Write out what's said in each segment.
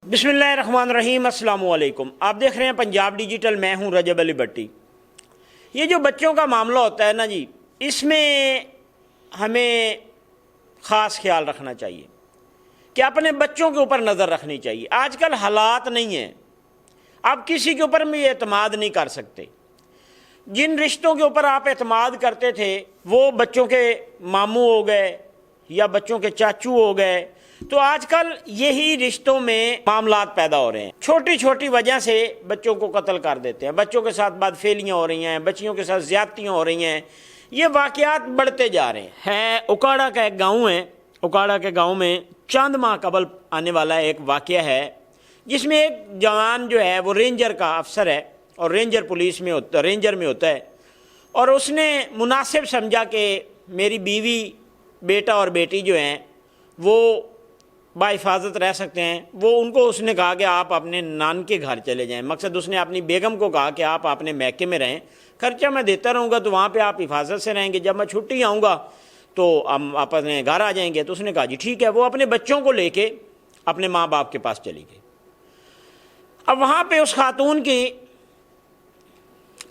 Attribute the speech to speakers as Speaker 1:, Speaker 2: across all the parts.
Speaker 1: बिस्मिल्लाहिर्रहमानिर्रहीम, अस्सलाम वालेकुम। आप देख रहे हैं पंजाब डिजिटल, मैं हूं रजब अली भट्टी। ये जो बच्चों का मामला होता है ना जी, इसमें हमें ख़ास ख्याल रखना चाहिए कि अपने बच्चों के ऊपर नज़र रखनी चाहिए। आजकल हालात नहीं हैं, आप किसी के ऊपर भी एतमाद नहीं कर सकते। जिन रिश्तों के ऊपर आप एतमाद करते थे वो बच्चों के मामू हो गए या बच्चों के चाचू हो गए, तो आजकल यही रिश्तों में मामलात पैदा हो रहे हैं। छोटी छोटी वजह से बच्चों को कत्ल कर देते हैं, बच्चों के साथ बदफेलियाँ हो रही हैं, बच्चियों के साथ ज़्यादतियाँ हो रही हैं। ये वाक़यात बढ़ते जा रहे हैं। उकाड़ा का एक गाँव है, उकाड़ा के गाँव में चंद माह कबल आने वाला एक वाक़या है जिसमें एक जवान जो है वो रेंजर का अफसर है और रेंजर में होता है, और उसने मुनासिब समझा कि मेरी बीवी, बेटा और बेटी जो हैं वो बाहिफाजत रह सकते हैं। वो उनको उसने कहा कि आप अपने नान के घर चले जाएं। मकसद उसने अपनी बेगम को कहा कि आप अपने मैके में रहें, खर्चा मैं देता रहूँगा तो वहाँ पे आप हिफाजत से रहेंगे, जब मैं छुट्टी आऊँगा तो हम आप अपने घर आ जाएंगे। तो उसने कहा जी ठीक है। वो अपने बच्चों को लेके अपने माँ बाप के पास चली गई। अब वहाँ पे उस खातून की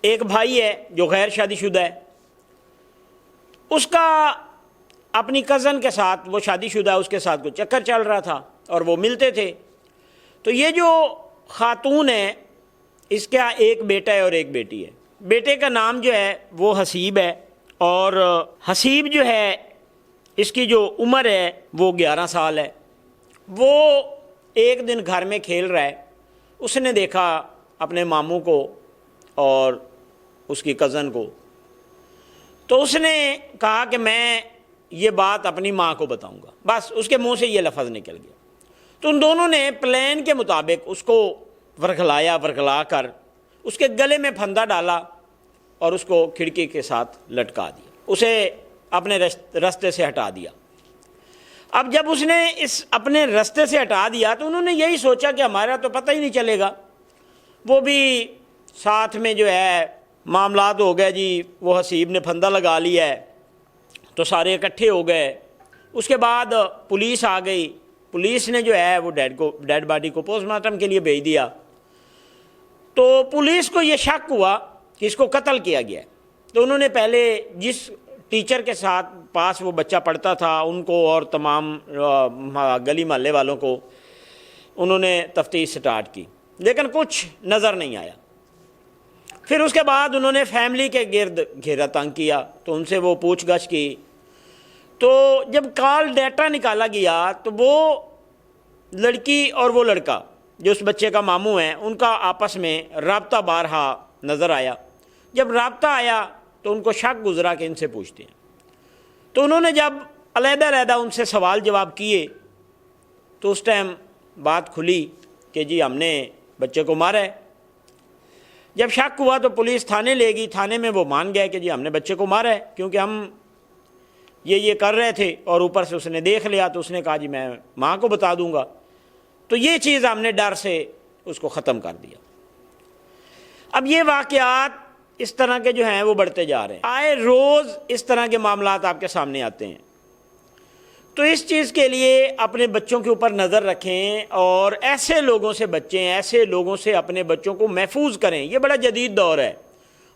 Speaker 1: एक भाई है जो गैर शादीशुदा है, उसका अपनी कज़न के साथ, वो शादीशुदा है, उसके साथ कुछ चक्कर चल रहा था और वो मिलते थे। तो ये जो खातून है इसका एक बेटा है और एक बेटी है। बेटे का नाम जो है वो हसीब है और हसीब जो है इसकी जो उम्र है वो 11 साल है। वो एक दिन घर में खेल रहा है, उसने देखा अपने मामू को और उसकी कज़न को, तो उसने कहा कि मैं ये बात अपनी माँ को बताऊंगा। बस उसके मुंह से ये लफ्ज़ निकल गया। तो उन दोनों ने प्लान के मुताबिक उसको वरगला कर उसके गले में फंदा डाला और उसको खिड़की के साथ लटका दिया, उसे अपने रास्ते से हटा दिया। अब जब उसने इस अपने रास्ते से हटा दिया तो उन्होंने यही सोचा कि हमारा तो पता ही नहीं चलेगा। वो भी साथ में जो है मामलात हो गए जी, वो हसीब ने फंदा लगा लिया है तो सारे इकट्ठे हो गए। उसके बाद पुलिस आ गई। पुलिस ने जो है वो डेड बॉडी को पोस्टमार्टम के लिए भेज दिया। तो पुलिस को ये शक हुआ कि इसको कत्ल किया गया है। तो उन्होंने पहले जिस टीचर के साथ पास वो बच्चा पढ़ता था उनको और तमाम गली मोहल्ले वालों को उन्होंने तफ्तीश स्टार्ट की, लेकिन कुछ नज़र नहीं आया। फिर उसके बाद उन्होंने फैमिली के गिर्द घेरा तंग किया, तो उनसे वो पूछगछ की। तो जब कॉल डाटा निकाला गया तो वो लड़की और वो लड़का जो उस बच्चे का मामू है उनका आपस में राब्ता बारहा नज़र आया। जब राब्ता आया तो उनको शक गुजरा कि इनसे पूछते हैं। तो उन्होंने जब अलहदा उनसे सवाल जवाब किए तो उस टाइम बात खुली कि जी हमने बच्चे को मारा है। जब शक हुआ तो पुलिस थाने ले गई। थाने में वो मान गए कि जी हमने बच्चे को मारा है, क्योंकि हम ये कर रहे थे। और ऊपर से उसने देख लिया तो उसने कहा जी मैं माँ को बता दूंगा। तो ये चीज़ हमने डर से उसको ख़त्म कर दिया। अब ये वाक़यात इस तरह के जो हैं वो बढ़ते जा रहे हैं। आए रोज़ इस तरह के मामलात आपके सामने आते हैं। तो इस चीज़ के लिए अपने बच्चों के ऊपर नज़र रखें और ऐसे लोगों से बचें, ऐसे लोगों से अपने बच्चों को महफूज करें। ये बड़ा जदीद दौर है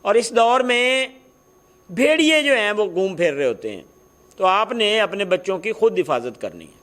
Speaker 1: और इस दौर में भेड़िए जो हैं वो घूम फिर रहे होते हैं। तो आपने अपने बच्चों की खुद हिफाजत करनी है।